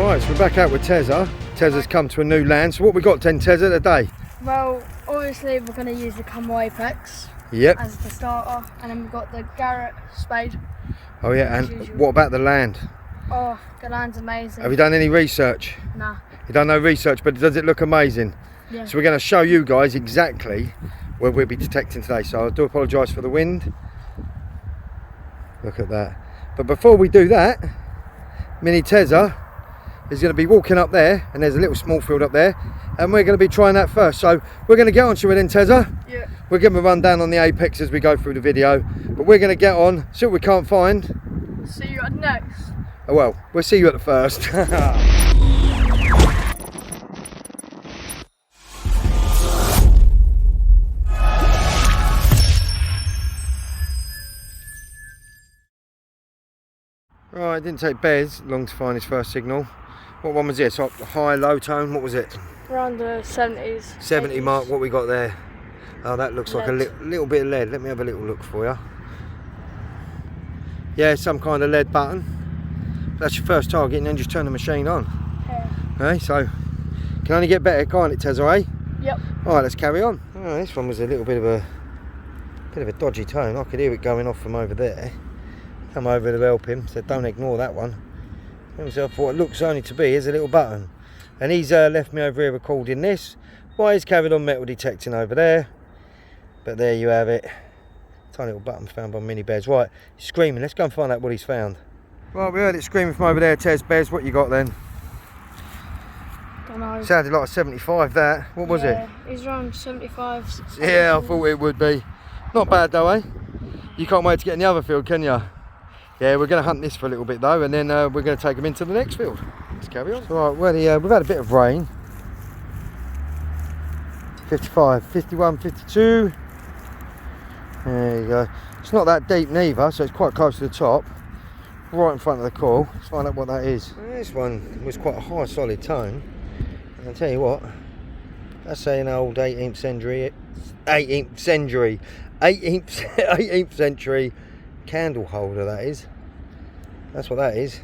Right, so we're back out with Tezza. Tezza's come to a new land. So what we got then, Tezza, today? Well, obviously we're going to use the U.K.M.D Apex as the starter, and then we've got the Garrett spade. Oh yeah, and what about the land? Oh, the land's amazing. Have you done any research? Nah. You done no research, but does it look amazing? Yeah. So we're going to show you guys exactly where we'll be detecting today. So I do apologise for the wind. Look at that. But before we do that, Mini Tezza is going to be walking up there, and there's a little small field up there, and we're going to be trying that first. So we're going to get on to it then, Tezza. Yeah. We'll give them a rundown on the Apex as we go through the video, but we're going to get on, see what we can't find. See you at next. Oh, well, we'll see you at the first. Right, it didn't take Bez long to find his first signal. What one was this? High, low tone, what was it? Around the 70s. 70 80s. mark, what we got there? Oh, that looks like a little bit of lead. Let me have a little look for you. Yeah, some kind of lead button. That's your first target, and then just turn the machine on. Yeah. Okay, so can only get better, can't it, Tezza, eh? Yep. Alright, let's carry on. Oh, this one was a little bit of a dodgy tone. I could hear it going off from over there. Come over to help him, so don't ignore that one. Himself what it looks only to be is a little button, and he's left me over here recording this while he's carried on metal detecting over there. But there you have it, tiny little button found by Mini Bez. Right, he's screaming. Let's go and find out what he's found. Right, we heard it screaming from over there. Tez, Bez, what you got then? Don't know. Sounded like a 75. That, what was it? He's around 75. Yeah, I thought it would be. Not bad though, eh? You can't wait to get in the other field, can you? Yeah, we're going to hunt this for a little bit though, and then we're going to take them into the next field. Let's carry on. Right, well, we've had a bit of rain. 55, 51, 52. There you go. It's not that deep neither, so it's quite close to the top. Right in front of the core. Let's find out what that is. This one was quite a high solid tone. And I'll tell you what, that's an old 18th century candle holder, that is. That's what that is.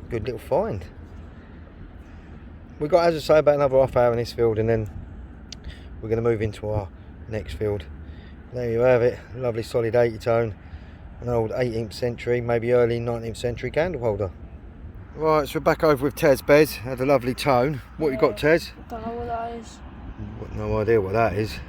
Good little find. We've got, as I say, about another half hour in this field, and then we're going to move into our next field. There you have it, lovely solid 80 tone, an old 18th century, maybe early 19th century candle holder. Right, so we're back over with Tez, Bez. Had a lovely tone. What you got, Tez? Don't know what that is. No idea what that is.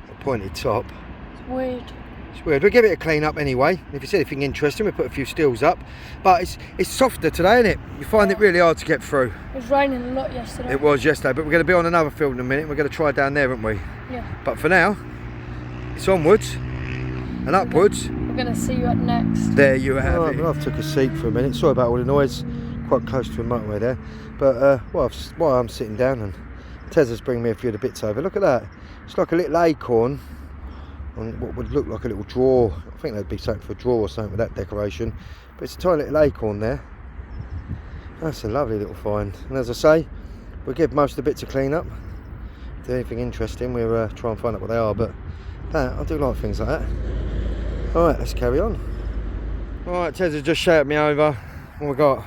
A pointed top. It's weird. It's weird. We'll give it a clean up anyway. If you see anything interesting, we'll put a few stills up. But it's softer today, isn't it? You find it really hard to get through. It was raining a lot yesterday. It was yesterday, but we're going to be on another field in a minute. We're going to try down there, aren't we? Yeah. But for now, it's onwards and upwards. We're going to see you at next. There you have it. I took a seat for a minute. Sorry about all the noise. Quite close to a motorway there. But while I'm sitting down, and Tezza's bringing me a few of the bits over. Look at that. It's like a little acorn on what would look like a little drawer. I think that'd be something for a drawer or something with that decoration. But it's a tiny little acorn there. That's a lovely little find. And as I say, we'll give most of the bits a clean up. If there's anything interesting, we'll try and find out what they are. But I do like things like that. Alright, let's carry on. Alright, Tezza just shouted me over. What we got?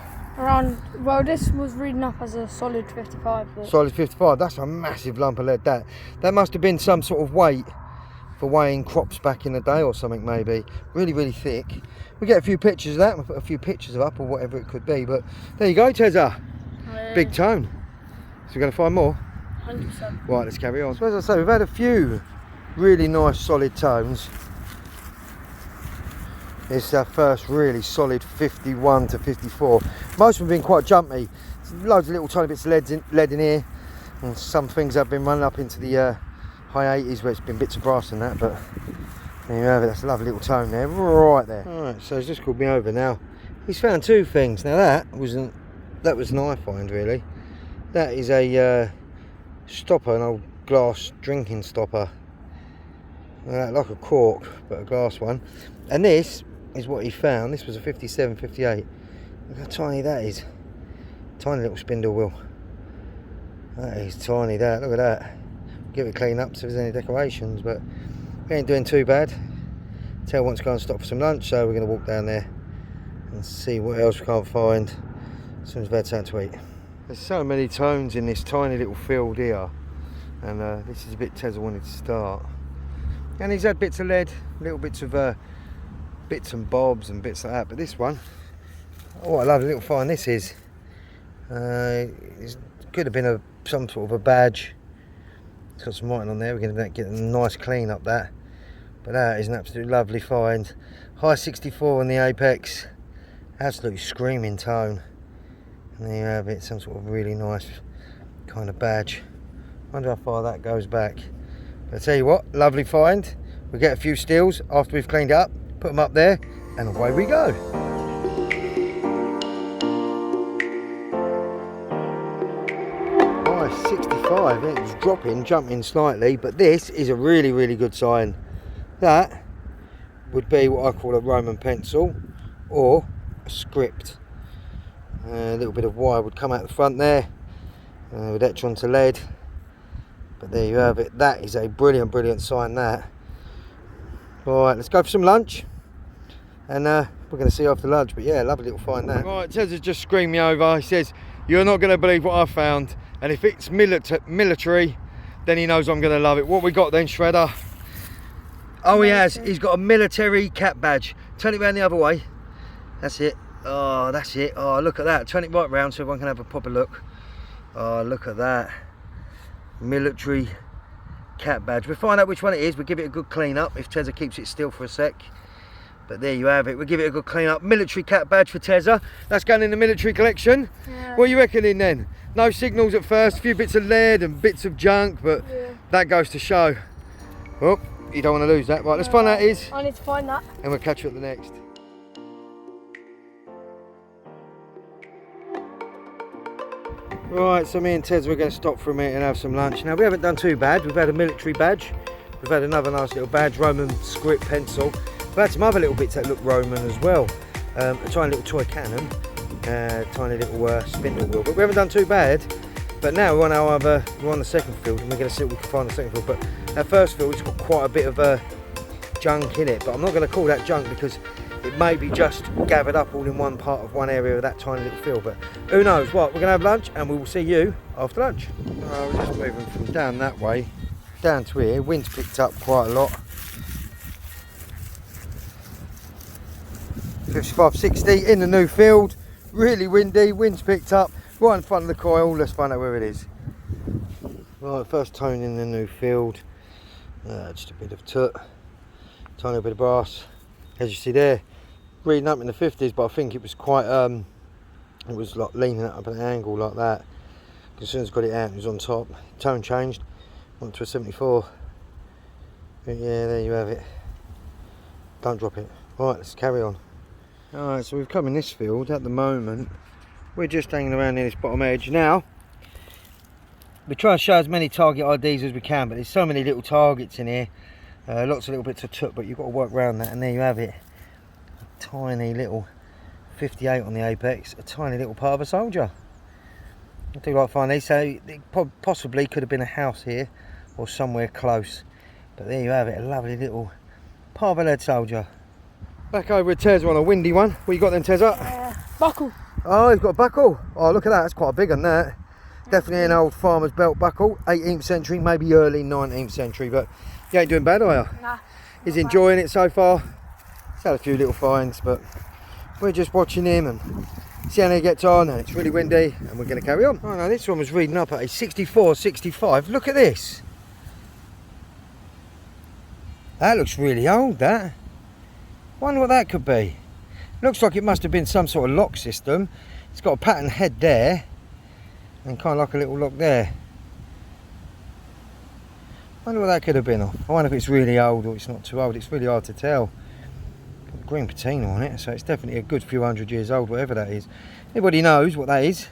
Well, this was reading up as a solid 55. But solid 55, that's a massive lump of lead. That must have been some sort of weight for weighing crops back in the day or something, maybe. Really, really thick. We get a few pictures of that, we'll put a few pictures up or whatever it could be. But there you go, Tezza. Big tone. So we're going to find more? 100%. Right, let's carry on. So as I say, we've had a few really nice solid tones. It's our first really solid 51 to 54. Most of them have been quite jumpy. Loads of little tiny bits of lead in here. And some things have been running up into the high 80s where it's been bits of brass and that. But there you have it. That's a lovely little tone there, right there. Alright, so he's just called me over now. He's found two things. Now that was an eye find really. That is a stopper, an old glass drinking stopper. Like a cork, but a glass one. And this is what he found. This was a 57, 58. Look how tiny that is. Tiny little spindle wheel. That is tiny, that. Look at that. Give it a clean up so if there's any decorations, but we ain't doing too bad. Tell wants to go and stop for some lunch, so we're going to walk down there and see what else we can't find. as soon as we've had something to eat. There's so many tones in this tiny little field here, and this is a bit Tezza wanted to start. And he's had bits of lead, little bits of bits and bobs and bits like that, but this one, oh, what a lovely little find this is. It could have been some sort of a badge. It's got some writing on there. We're going to get a nice clean up that, but that is an absolutely lovely find. High 64 on the apex, absolutely screaming tone, and there you have it, some sort of really nice kind of badge. Wonder how far that goes back. But I tell you what, lovely find. We'll get a few steals after we've cleaned it up, put them up there, and away we go. Nice 65, it was dropping, jumping slightly, but this is a really, really good sign. That would be what I call a Roman pencil or a script. A little bit of wire would come out the front there, would etch onto lead. But there you have it. That is a brilliant, brilliant sign, that. Alright, let's go for some lunch. And we're going to see you after lunch. But yeah, lovely little find, that. Right, Tezza's just screamed me over. He says, you're not going to believe what I found. And if it's military, then he knows I'm going to love it. What we got then, Shredder? Oh, he has. He's got a military cap badge. Turn it round the other way. That's it. Oh, that's it. Oh, look at that. Turn it right round so everyone can have a proper look. Oh, look at that. Military cap badge. We'll find out which one it is. We'll give it a good clean up if Tezza keeps it still for a sec. But there you have it. We'll give it a good clean up. Military cap badge for Tezza. That's going in the military collection. Yeah. What are you reckoning then? No signals at first. A few bits of lead and bits of junk, but yeah, that goes to show. Oh, you don't want to lose that. Right, let's find out is. I need to find that. And we'll catch you at the next. Right, so me and Tezza, we're going to stop for a minute and have some lunch. Now, we haven't done too bad. We've had a military badge. We've had another nice little badge, Roman script pencil. We've had some other little bits that look Roman as well. A tiny little toy cannon, tiny little spindle wheel. But we haven't done too bad. But now we're on the second field, and we're going to see what we can find on the second field. But our first field has got quite a bit of junk in it. But I'm not going to call that junk because it may be just gathered up all in one part of one area of that tiny little field, but who knows. What, we're going to have lunch and we will see you after lunch. We're just moving from down that way down to here. Wind's picked up quite a lot. 55, 60 in the new field. Really windy, wind's picked up right in front of the coil. Let's find out where it is. Right, first tone in the new field. Just a bit of toot, tiny bit of brass. As you see there, reading up in the 50s, but I think it was quite, it was like leaning up at an angle like that. As soon as I got it out, it was on top. Tone changed, went to a 74. But yeah, there you have it. Don't drop it. Right, let's carry on. Alright, so we've come in this field at the moment. We're just hanging around near this bottom edge. Now, we try and show as many target IDs as we can, but there's so many little targets in here. Lots of little bits of toot, but you've got to work around that, and there you have it. A tiny little 58 on the apex, a tiny little part of a soldier. I do like finding these, so it possibly could have been a house here or somewhere close. But there you have it, a lovely little part of a lead soldier. Back over with Tezza on a windy one. What you got then, Tezza? Buckle. Oh, he's got a buckle. Oh, look at that, that's quite a big one, that. Definitely an old farmer's belt buckle, 18th century, maybe early 19th century, but you ain't doing bad, are you? Nah. He's enjoying it so far. He's had a few little finds, but we're just watching him and see how he gets on, and it's really windy, and we're going to carry on. Oh no, this one was reading up at a 64, 65. Look at this. That looks really old, that. Wonder what that could be. Looks like it must have been some sort of lock system. It's got a pattern head there, and kind of like a little lock there. Wonder what that could have been. I wonder if it's really old or it's not too old. It's really hard to tell. Got green patina on it, so it's definitely a good few hundred years old, whatever that is. Anybody knows what that is,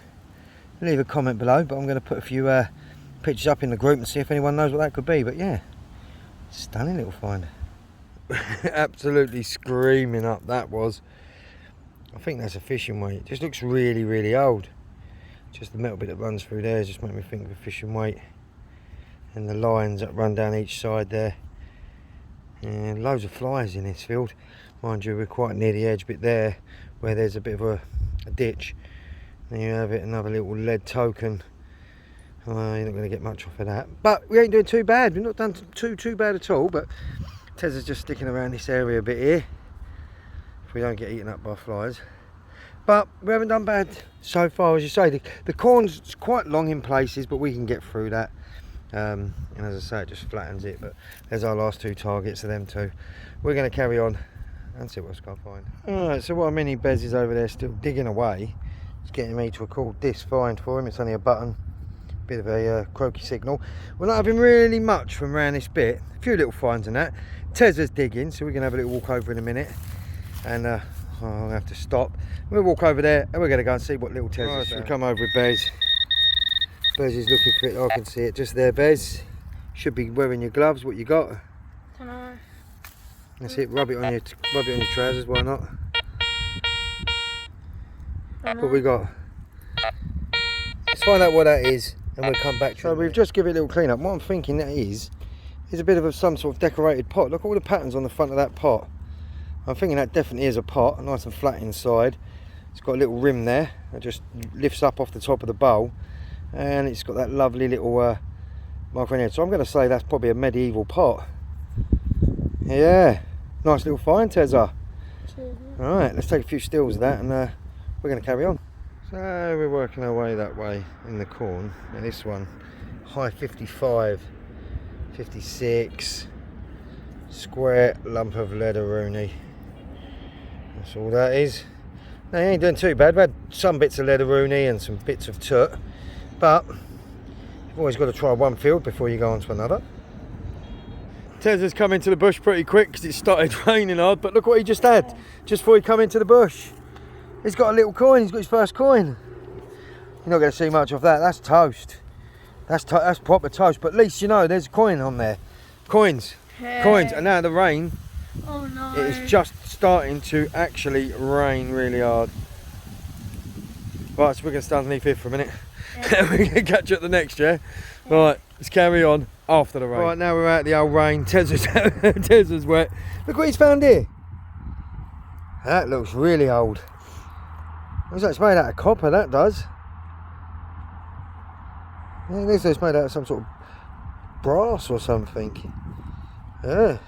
leave a comment below, but I'm going to put a few pictures up in the group and see if anyone knows what that could be. But yeah, stunning little find. Absolutely screaming up, that was. I think that's a fishing weight. It just looks really, really old. Just the metal bit that runs through there just makes me think of a fishing weight. And the lines that run down each side there. And loads of flies in this field. Mind you, we're quite near the edge bit there, where there's a bit of a ditch. There you have it, another little lead token. Oh, you're not going to get much off of that. But we ain't doing too bad. We've not done too bad at all. But Tezza's just sticking around this area a bit here. If we don't get eaten up by flies. But we haven't done bad so far, as you say. The corn's quite long in places, but we can get through that. And as I say, it just flattens it. But there's our last 2 targets of them 2. We're going to carry on and see what else I can find. Alright, so while Mini Bez is over there still digging away, it's getting me to record this find for him. It's only a button. Bit of a croaky signal. We're not having really much from around this bit. A few little finds and that. Tezza's digging, so we're going to have a little walk over in a minute. And I'll have to stop. We'll walk over there and we're going to go and see what little Tezza's found. So we come over with Bez. Bez is looking for it. I can see it just there, Bez. Should be wearing your gloves. What you got? Dunno. That's it. Rub it on your trousers. Why not? What we got? Let's find out what that is, and we'll come back to it. So we've just given it a little clean up. What I'm thinking that is a bit of some sort of decorated pot. Look at all the patterns on the front of that pot. I'm thinking that definitely is a pot, nice and flat inside. It's got a little rim there that just lifts up off the top of the bowl, and it's got that lovely little marker in here. So I'm going to say that's probably a medieval pot. Yeah, nice little find, Tezza. All right, let's take a few stills of that, and we're going to carry on. So we're working our way that way in the corn. Now this one, high 55, 56, square lump of leatheroonie. That's all that is. Now you ain't doing too bad. We had some bits of leatheroonie and some bits of tut, but you've always got to try one field before you go on to another. Tezza's come into the bush pretty quick because it started raining hard, but look what he just had, just before he come into the bush. He's got a little coin, he's got his first coin. You're not going to see much of that, that's toast. That's proper toast, but at least you know there's a coin on there. Coins, coins, and now the rain, oh no, it is just starting to actually rain really hard. Right, so we're going to stand underneath here for a minute. Yeah. We're going to catch you at the next, yeah? Right, let's carry on after the rain. Right, now we're out of the old rain, Tezza's wet. Look what he's found here. That looks really old. Looks like it's made out of copper, that does. Yeah, it looks like it's made out of some sort of brass or something. Yeah.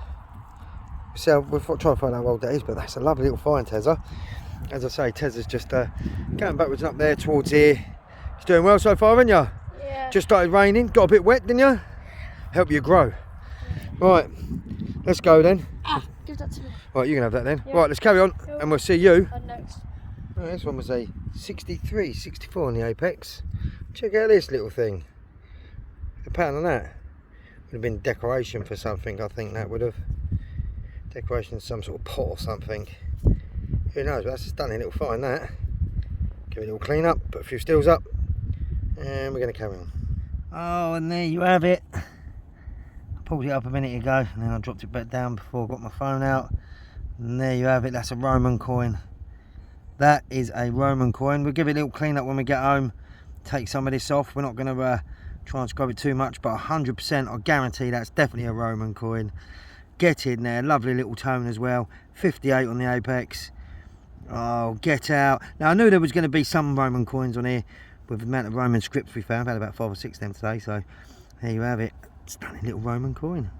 So we'll try and find out what that is, but that's a lovely little find, Tezza. As I say, Tezza's just going backwards up there towards here. He's doing well so far, haven't you? Yeah. Just started raining, got a bit wet, didn't you? Help you grow. Yeah. Right, let's go then. Give that to me. Right, you can have that then. Yeah. Right, let's carry on, and we'll see you. Next. Oh, this one was a 63, 64 on the apex. Check out this little thing. The pattern on that would have been decoration for something. I think that would have decoration of some sort of pot or something. Who knows? But that's a stunning little find. That. Give it a little clean up, put a few stills up, and we're going to carry on. Oh, and there you have it. I pulled it up a minute ago, and then I dropped it back down before I got my phone out. And there you have it. That's a Roman coin. That is a Roman coin. We'll give it a little clean up when we get home. Take some of this off. We're not going to try and scrub it too much, but 100% I guarantee that's definitely a Roman coin. Get in there. Lovely little tone as well. 58 on the apex. Oh, get out. Now I knew there was going to be some Roman coins on here with the amount of Roman scripts we found. I've had about 5 or 6 of them today, so there you have it. Stunning little Roman coin.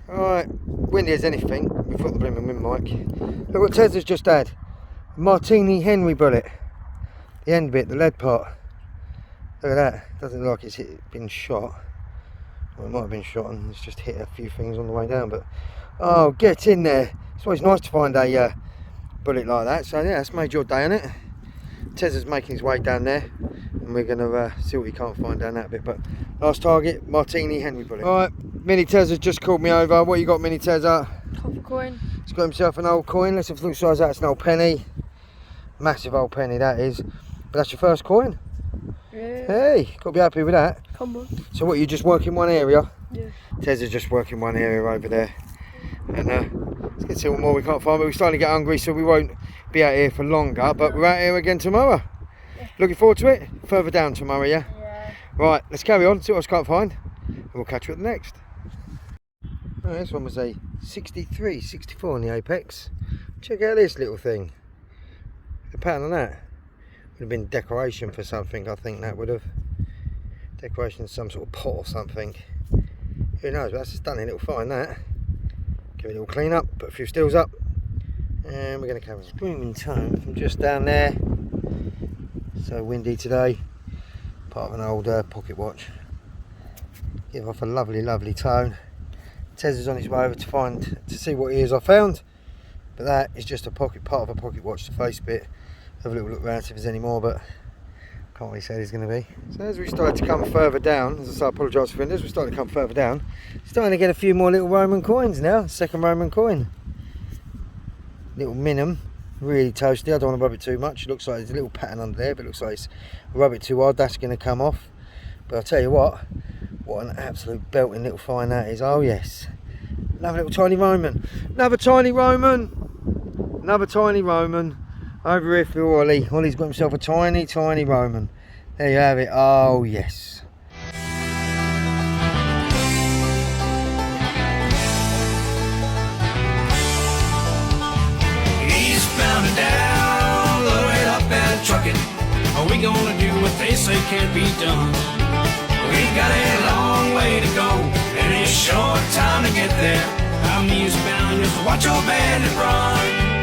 Alright, windy as anything. We've got the blooming wind mic. Look what Tezza's just had. Martini Henry bullet. The end bit, the lead part. Look at that. Doesn't look like it's been shot. Well, it might have been shot and it's just hit a few things on the way down, but oh, get in there. It's always nice to find a bullet like that. So yeah, that's made your day, hasn't it? Tezza's making his way down there, and we're going to see what he can't find down that bit. But last target, Martini Henry bullet. Alright, Mini Tezza's just called me over. What you got, Mini Tezza? Copper coin. He's got himself an old coin. Let's have a look size that. It's an old penny. Massive old penny that is. But that's your first coin. Yeah. Hey, got to be happy with that. Come on. So what, you just work in one area? Yeah. Tezza's just working one area over there. And let's get to see what more we can't find. But we're starting to get hungry, so we won't be out here for longer. But we're out here again tomorrow. Yeah. Looking forward to it. Further down tomorrow, yeah? Yeah. Right, let's carry on, see what else can't find. And we'll catch you at the next. Oh, this one was a 63, 64 on the apex. Check out this little thing. The pattern on that Would have been decoration for something, I think that would have. Decoration of some sort of pot or something. Who knows, but that's a stunning little find that. Give it a little clean up, put a few stills up, and we're going to come screaming tone from just down there. So windy today. Part of an old pocket watch. Give off a lovely, lovely tone. Tez is on his way over to see what it is I found. But that is just a part of a pocket watch, the face bit. Have a little look around, see if there's any more, but can't really say there's going to be. So as we started to come further down, as I say, I apologise for as we started to come further down, starting to get a few more little Roman coins now. Second Roman coin. Little minim, really toasty. I don't want to rub it too much. It looks like there's a little pattern under there, but it looks like it's rub it too hard, that's going to come off. But I'll tell you what an absolute belting little find that is. Oh yes. Another little tiny Roman. Another tiny Roman. Another tiny Roman. Over here for Ollie. Ollie's got himself a tiny, tiny Roman. There you have it. Oh, yes. Eastbound and down, loaded up and trucking. Are we gonna do what they say can't be done? We've got a long way to go, and a short time to get there. I'm eastbound, just watch your bandit run.